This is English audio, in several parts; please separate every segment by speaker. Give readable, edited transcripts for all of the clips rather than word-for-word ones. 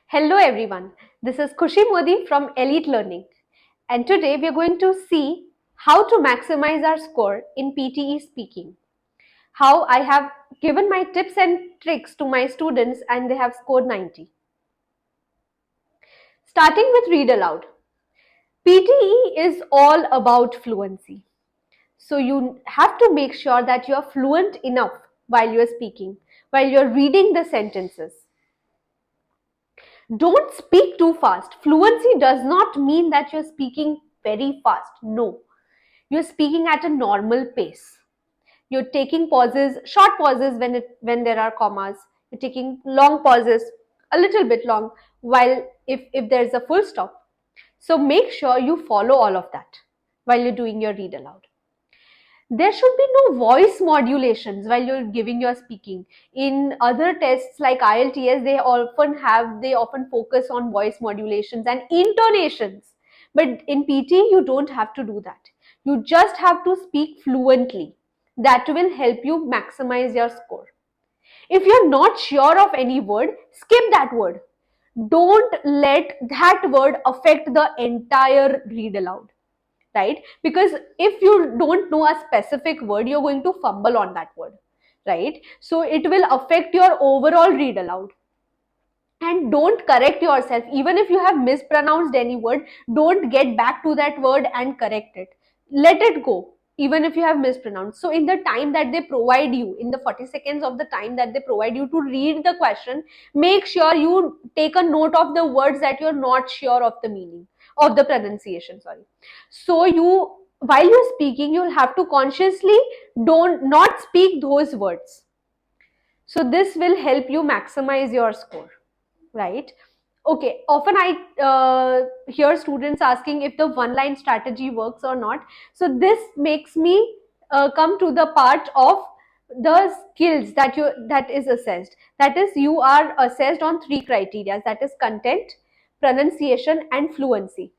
Speaker 1: Hello everyone, this is Khushi Modi from Elite Learning, and today we are going to see how to maximize our score in PTE Speaking. How I have given my tips and tricks to my students and they have scored 90. Starting with read aloud. PTE is all about fluency. So you have to make sure that you are fluent enough while you are speaking, while you are reading the sentences. Don't speak too fast. Fluency does not mean that you're speaking very fast. No, you're speaking at a normal pace. You're taking pauses, short pauses when there are commas. You're taking long pauses, a little bit long, while if there's a full stop. So make sure you follow all of that while you're doing your read aloud. There should be no voice modulations while you're giving your speaking. In other tests like IELTS, they often focus on voice modulations and intonations. But in PT, you don't have to do that. You just have to speak fluently. That will help you maximize your score. If you're not sure of any word, skip that word. Don't let that word affect the entire read aloud, right? Because if you don't know a specific word, you're going to fumble on that word, right? So it will affect your overall read aloud. And don't correct yourself. Even if you have mispronounced any word, don't get back to that word and correct it. Let it go, even if you have mispronounced. So in the time that they provide you, in the 40 seconds of the time that they provide you to read the question, make sure you take a note of the words that you're not sure of the meaning, of the pronunciation, sorry. So while you're speaking, you'll have to consciously don't not speak those words. So this will help you maximize your score, right? Okay, often I hear students asking if the one line strategy works or not. So this makes me come to the part of the skills that is assessed. That is, you are assessed on three criteria, that is content, pronunciation and fluency,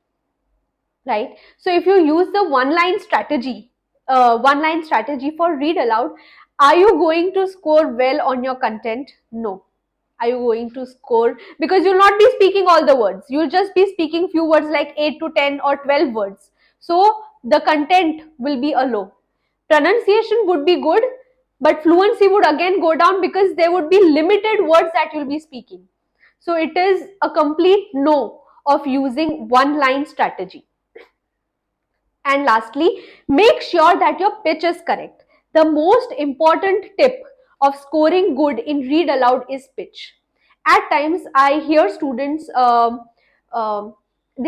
Speaker 1: right? So if you use the one line strategy for read aloud, are you going to score well on your content? No. Are you going to score? Because you'll not be speaking all the words, you'll just be speaking few words like 8 to 10 or 12 words. So the content will be a low. Pronunciation would be good, but fluency would again go down because there would be limited words that you'll be speaking. So it is a complete no of using one line strategy. And lastly, make sure that your pitch is correct. The most important tip of scoring good in read aloud is pitch. At times, I hear students, they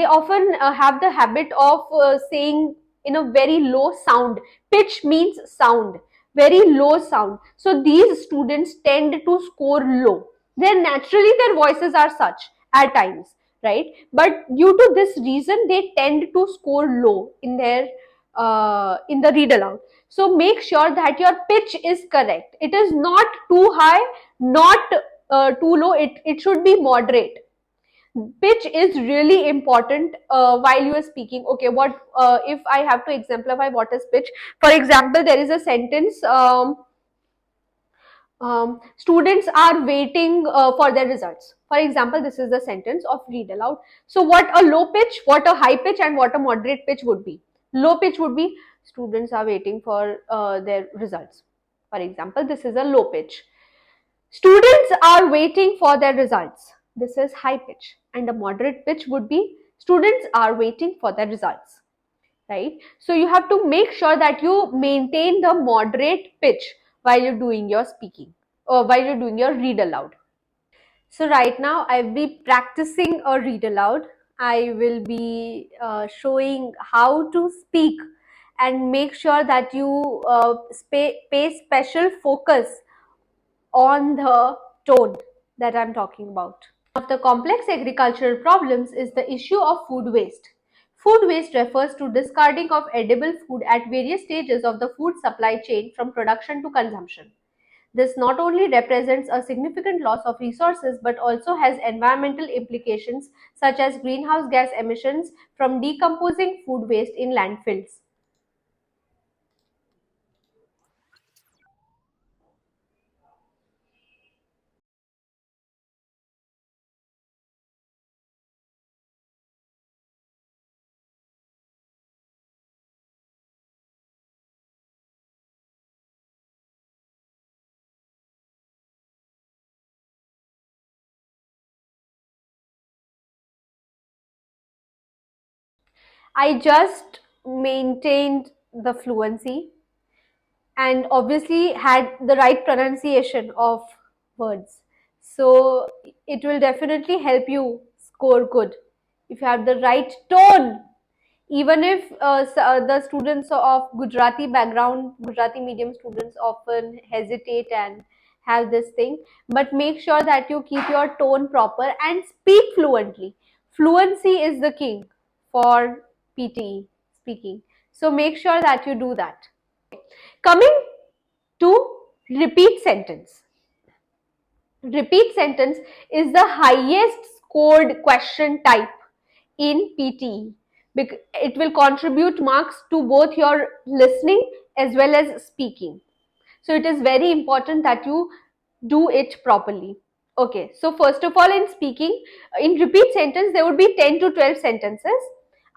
Speaker 1: often have the habit of saying in a very low sound. Pitch means sound, very low sound. So these students tend to score low. Naturally, their voices are such at times, right? But due to this reason, they tend to score low in their in the read aloud. So make sure that your pitch is correct. It is not too high, not too low. It should be moderate. Pitch is really important while you are speaking. Okay, what if I have to exemplify what is pitch? For example, there is a sentence. Students are waiting for their results. For example, this is the sentence of read aloud. So what a low pitch, what a high pitch and what a moderate pitch would be? Low pitch would be students are waiting for their results. For example, this is a low pitch. Students are waiting for their results. This is high pitch. And a moderate pitch would be students are waiting for their results, right? So you have to make sure that you maintain the moderate pitch while you're doing your speaking or while you're doing your read aloud. So right now I'll be practicing a read aloud. I will be showing how to speak and make sure that you pay special focus on the tone that I'm talking about. One of the complex agricultural problems is the issue of food waste. Food waste refers to discarding of edible food at various stages of the food supply chain from production to consumption. This not only represents a significant loss of resources but also has environmental implications such as greenhouse gas emissions from decomposing food waste in landfills. I just maintained the fluency and obviously had the right pronunciation of words. So it will definitely help you score good if you have the right tone. Even if the students of Gujarati background, Gujarati medium students often hesitate and have this thing, but make sure that you keep your tone proper and speak fluently. Fluency is the king for PTE speaking. So make sure that you do that. Coming to repeat sentence. Repeat sentence is the highest scored question type in PTE. It will contribute marks to both your listening as well as speaking. So it is very important that you do it properly. Okay, so first of all, in speaking, in repeat sentence, there would be 10 to 12 sentences,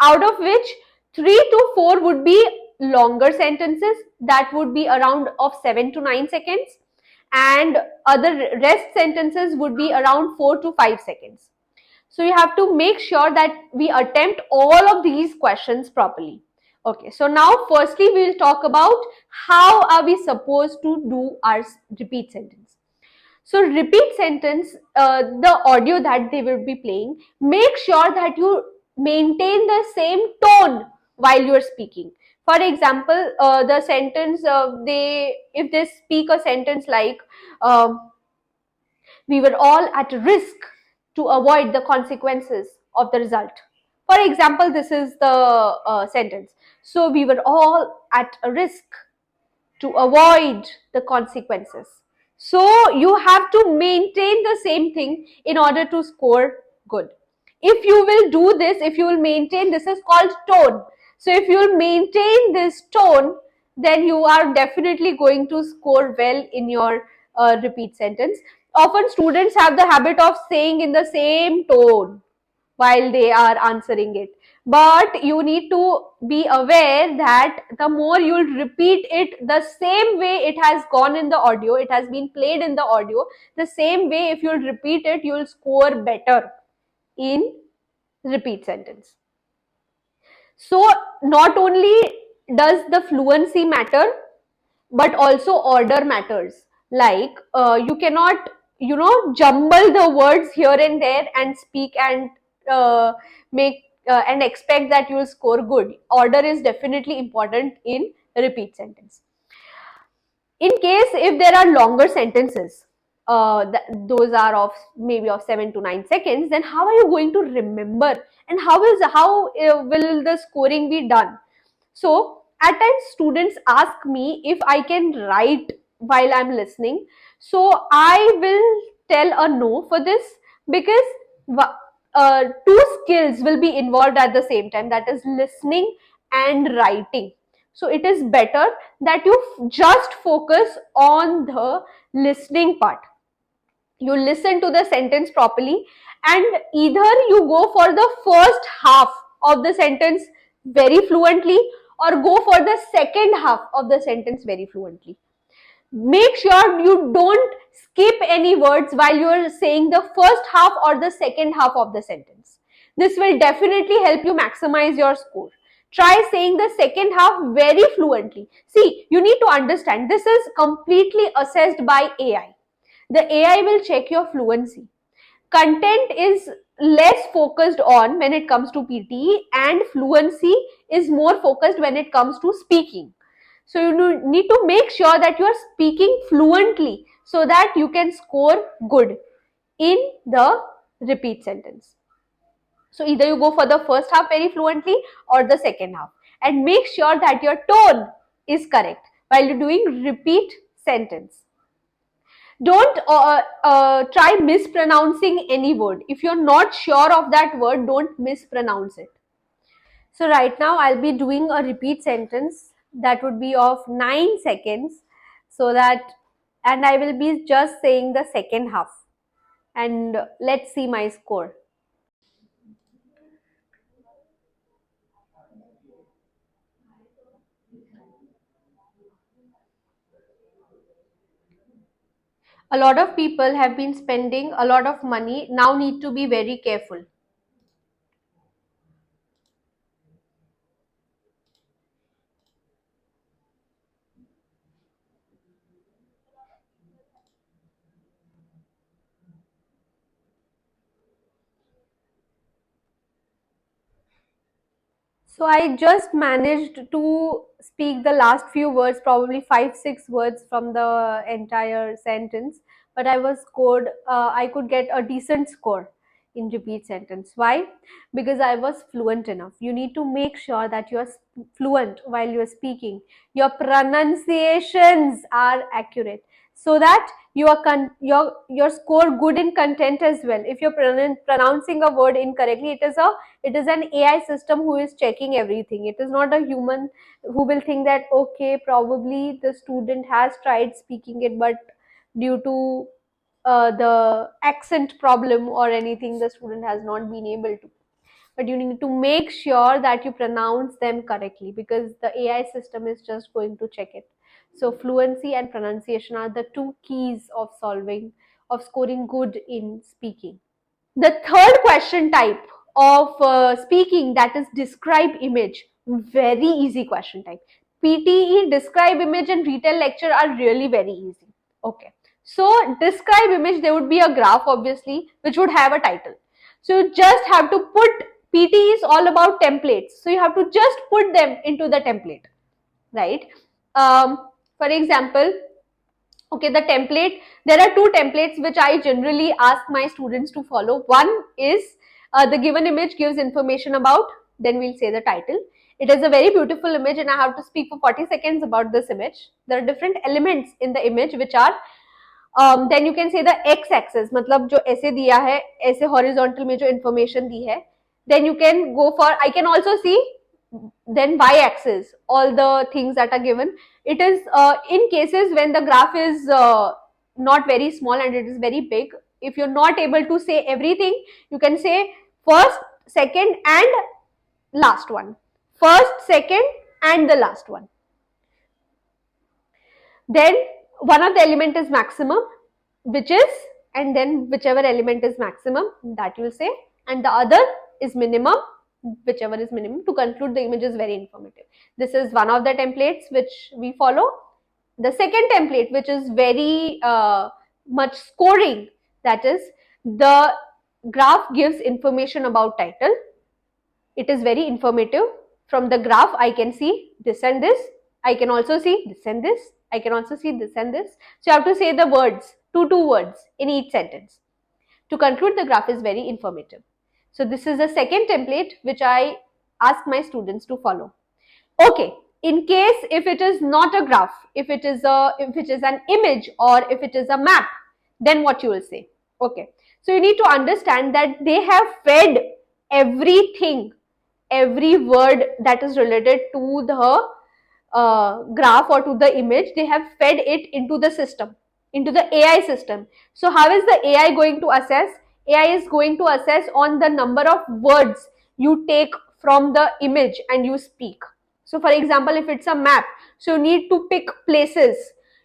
Speaker 1: out of which 3 to 4 would be longer sentences that would be around of 7 to 9 seconds, and other rest sentences would be around 4 to 5 seconds. So you have to make sure that we attempt all of these questions properly. Okay, so now firstly we will talk about how are we supposed to do our repeat sentence. So repeat sentence, the audio that they will be playing, make sure that you maintain the same tone while you are speaking. For example, the sentence if they speak a sentence like, we were all at risk to avoid the consequences of the result. For example, this is the sentence. So we were all at a risk to avoid the consequences. So you have to maintain the same thing in order to score good. If you will do this, if you will maintain, this is called tone. So if you will maintain this tone, then you are definitely going to score well in your repeat sentence. Often students have the habit of saying in the same tone while they are answering it. But you need to be aware that the more you'll repeat it the same way it has gone in the audio, it has been played in the audio, the same way if you'll repeat it, you'll score better in repeat sentence. So not only does the fluency matter, but also order matters. Like you cannot, jumble the words here and there and speak and make and expect that you will score good. Order is definitely important in repeat sentence. In case if there are longer sentences, those are of maybe of 7 to 9 seconds, then how are you going to remember, and how will the scoring be done? So at times students ask me if I can write while I'm listening. So I will tell a no for this, because two skills will be involved at the same time, that is listening and writing. So it is better that you just focus on the listening part. You listen to the sentence properly, and either you go for the first half of the sentence very fluently, or go for the second half of the sentence very fluently. Make sure you don't skip any words while you are saying the first half or the second half of the sentence. This will definitely help you maximize your score. Try saying the second half very fluently. See, you need to understand, this is completely assessed by AI. The AI will check your fluency. Content is less focused on when it comes to PTE, and fluency is more focused when it comes to speaking. So you need to make sure that you are speaking fluently so that you can score good in the repeat sentence. So either you go for the first half very fluently or the second half, and make sure that your tone is correct while you're doing repeat sentence. Don't try mispronouncing any word. If you're not sure of that word, don't mispronounce it. So right now I'll be doing a repeat sentence that would be of 9 seconds, so that, and I will be just saying the second half, and let's see my score. A lot of people have been spending a lot of money, now need to be very careful. So I just managed to speak the last few words, probably 5, 6 words from the entire sentence, but I could get a decent score in repeat sentence. Why? Because I was fluent enough. You need to make sure that you're fluent while you're speaking. Your pronunciations are accurate so that your score good in content as well. If you're pronouncing a word incorrectly, it is an AI system who is checking everything. It is not a human who will think that okay, probably the student has tried speaking it, but due to the accent problem or anything, the student has not been able to. But you need to make sure that you pronounce them correctly because the AI system is just going to check it. So fluency and pronunciation are the two keys of scoring good in speaking. The third question type of speaking, that is describe image. Very easy question type. PTE, describe image, and retail lecture are really very easy. Okay. So describe image, there would be a graph obviously which would have a title. So you just have to put, PTE is all about templates. So you have to just put them into the template, right? For example, okay, the template, there are two templates which I generally ask my students to follow. One is the given image gives information about, then we'll say the title. It is a very beautiful image and I have to speak for 40 seconds about this image. There are different elements in the image which are then you can say the x axis, मतलब जो ऐसे दिया है, ऐसे horizontal में जो information दी है. Then you can go for, I can also see then y axis, all the things that are given. It is in cases when the graph is not very small and it is very big, if you're not able to say everything, you can say first, second and last one. First, second and the last one. Then one of the element is maximum, which is, and then whichever element is maximum, that you will say, and the other is minimum, whichever is minimum. To conclude, the image is very informative. This is one of the templates which we follow. The second template, which is very much scoring, that is, the graph gives information about title. It is very informative. From the graph, I can see this and this. I can also see this and this. I can also see this and this. So you have to say the words, two words in each sentence. To conclude, the graph is very informative. So this is the second template which I ask my students to follow. Okay, in case if it is not a graph, if it is an image or if it is a map, then what you will say? Okay, so you need to understand that they have fed everything, every word that is related to the graph or to the image, they have fed it into the system, into the AI system. So how is the AI going to assess? AI is going to assess on the number of words you take from the image and you speak. So for example, if it's a map, so you need to pick places.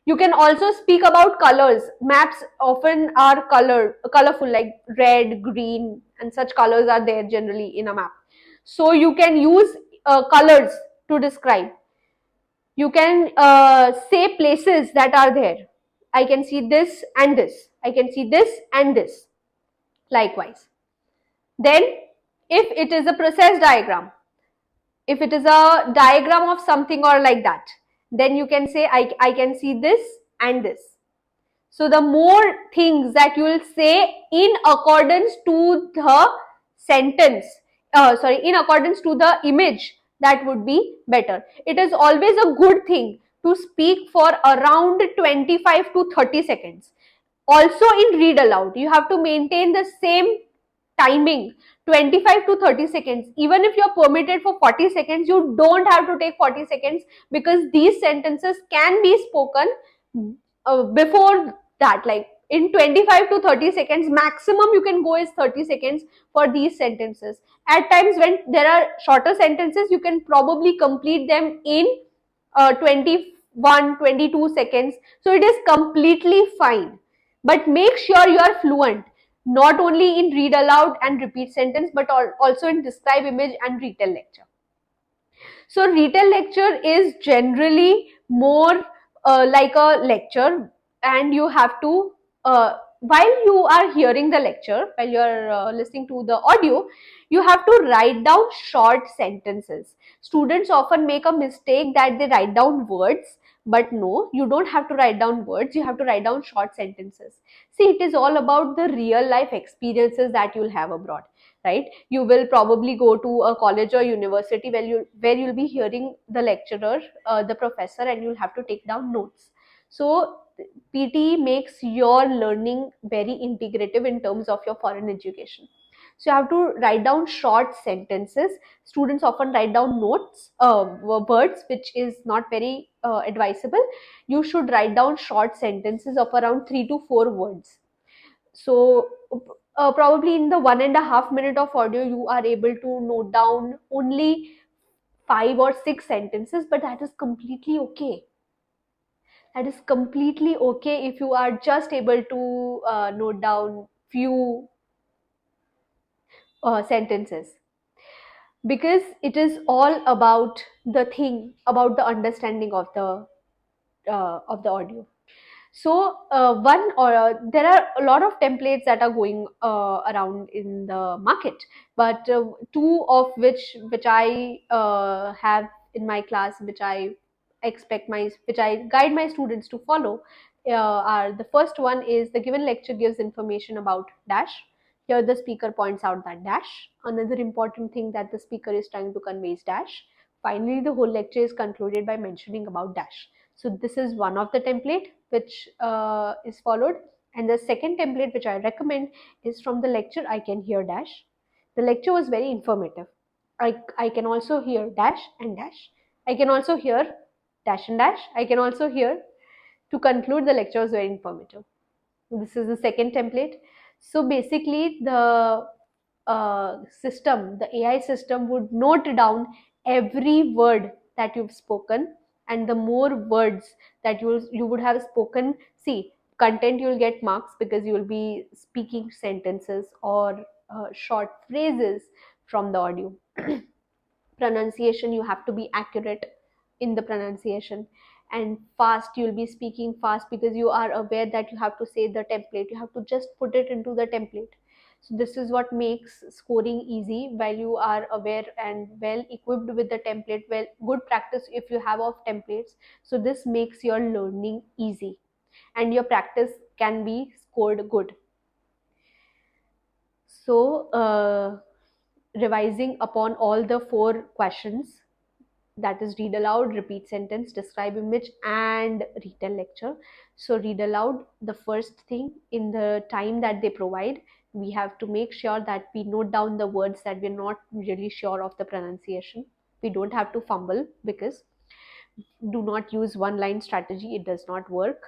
Speaker 1: You can also speak about colors. Maps often are colorful, like red, green, and such colors are there generally in a map. So you can use colors to describe. You can say places that are there. I can see this and this. I can see this and this. Likewise. Then, if it is a process diagram, if it is a diagram of something or like that, then you can say I can see this and this. So the more things that you will say in accordance to the sentence, in accordance to the image, that would be better. It is always a good thing to speak for around 25 to 30 seconds. Also in read aloud, you have to maintain the same timing, 25 to 30 seconds. Even if you're permitted for 40 seconds, you don't have to take 40 seconds because these sentences can be spoken before that, like in 25 to 30 seconds. Maximum you can go is 30 seconds for these sentences. At times when there are shorter sentences, you can probably complete them in 21, 22 seconds. So it is completely fine. But make sure you are fluent, not only in read aloud and repeat sentence, but also in describe image and retell lecture. So retail lecture is generally more like a lecture, and you have to while you are hearing the lecture, while you are listening to the audio, you have to write down short sentences. Students often make a mistake that they write down words, but no, you don't have to write down words, you have to write down short sentences. See, it is all about the real life experiences that you'll have abroad, right? You will probably go to a college or university where you'll be hearing the lecturer, the professor, and you'll have to take down notes. So PTE makes your learning very integrative in terms of your foreign education. So you have to write down short sentences. Students often write down notes, words, which is not very advisable. You should write down short sentences of around 3 to 4 words. So probably in the 1.5 minute of audio, you are able to note down only 5 or 6 sentences, but that is completely okay. That is completely okay if you are just able to note down few sentences, because it is all about the thing, about the understanding of the audio. So one or there are a lot of templates that are going around in the market, but two of which I have in my class, which I guide my students to follow, are the first one is: the given lecture gives information about dash. Here the speaker points out that dash. Another important thing that the speaker is trying to convey is dash. Finally, the whole lecture is concluded by mentioning about dash. So this is one of the template which is followed. And the second template which I recommend is: from the lecture I can hear dash. The lecture was very informative. I can also hear dash and dash. I can also hear dash and dash. I can also hear, to conclude, the lecture was very informative. This is the second template. So basically, the the AI system would note down every word that you've spoken, and the more words that you would have spoken, see, content you'll get marks because you will be speaking sentences or short phrases from the audio. Pronunciation, you have to be accurate in the pronunciation, and fast, you'll be speaking fast because you are aware that you have to say the template, you have to just put it into the template. So this is what makes scoring easy, while you are aware and well equipped with the template. Well, good practice if you have of templates, so this makes your learning easy and your practice can be scored good. So revising upon all the 4 questions, that is read aloud, repeat sentence, describe image, and retell lecture. So read aloud, the first thing, in the time that they provide, we have to make sure that we note down the words that we're not really sure of the pronunciation. We don't have to fumble, because do not use one line strategy, it does not work.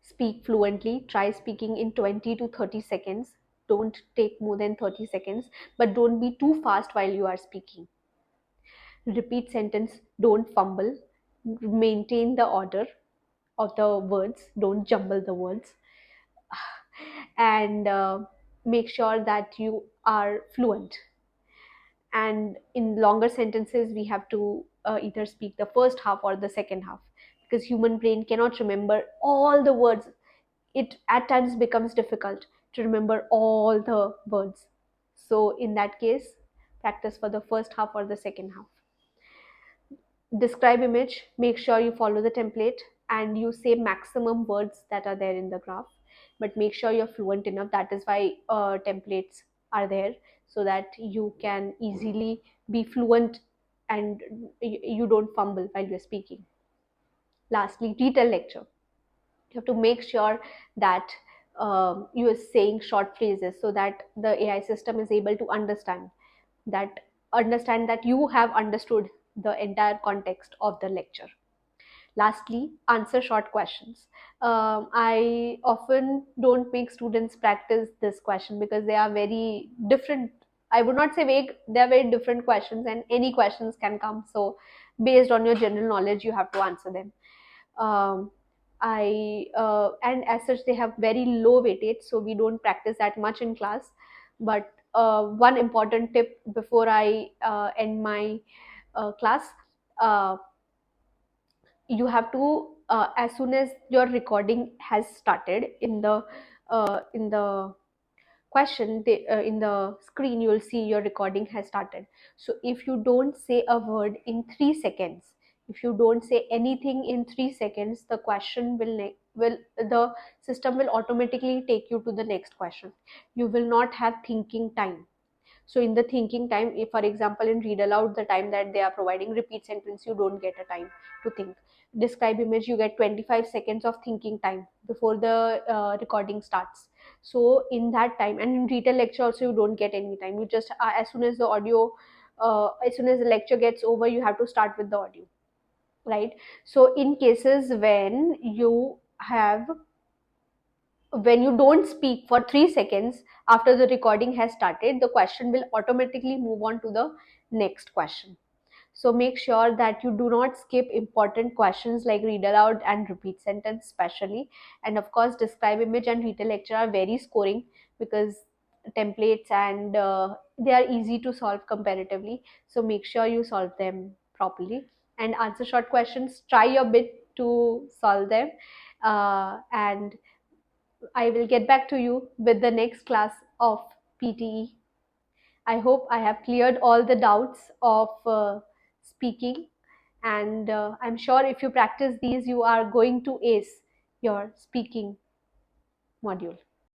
Speaker 1: Speak fluently, try speaking in 20 to 30 seconds. Don't take more than 30 seconds, but don't be too fast while you are speaking. Repeat sentence, don't fumble, maintain the order of the words, don't jumble the words, and make sure that you are fluent. And in longer sentences, we have to either speak the first half or the second half, because human brain cannot remember all the words. It at times becomes difficult to remember all the words. So in that case, practice for the first half or the second half. Describe image, make sure you follow the template and you say maximum words that are there in the graph, but make sure you're fluent enough. That is why templates are there, so that you can easily be fluent and you don't fumble while you're speaking. Lastly, retell lecture. You have to make sure that you are saying short phrases so that the AI system is able to that understand that you have understood the entire context of the lecture. Lastly, answer short questions. I often don't make students practice this question because they are very different. I would not say vague, they are very different questions, and any questions can come. So based on your general knowledge, you have to answer them. um, I and as such they have very low weightage, so we don't practice that much in class. But one important tip before I end my class: uh, you have to as soon as your recording has started, in the question, in the screen you'll see your recording has started. So if you don't say a word in 3 seconds, if you don't say anything in 3 seconds, the question will the system will automatically take you to the next question. You will not have thinking time. So in the thinking time, if for example in read aloud, the time that they are providing repeat sentence, you don't get a time to think. Describe image, you get 25 seconds of thinking time before the recording starts. So in that time, and in retail lecture also, you don't get any time. You just as soon as the audio, as soon as the lecture gets over, you have to start with the audio, right? So in cases have when you don't speak for 3 seconds after the recording has started, the question will automatically move on to the next question. So make sure that you do not skip important questions like read aloud and repeat sentence especially. And of course, describe image and retail lecture are very scoring because templates, and they are easy to solve comparatively. So make sure you solve them properly and answer short questions. Try your bit to solve them. And I will get back to you with the next class of PTE. I hope I have cleared all the doubts of speaking, and I'm sure if you practice these, you are going to ace your speaking module.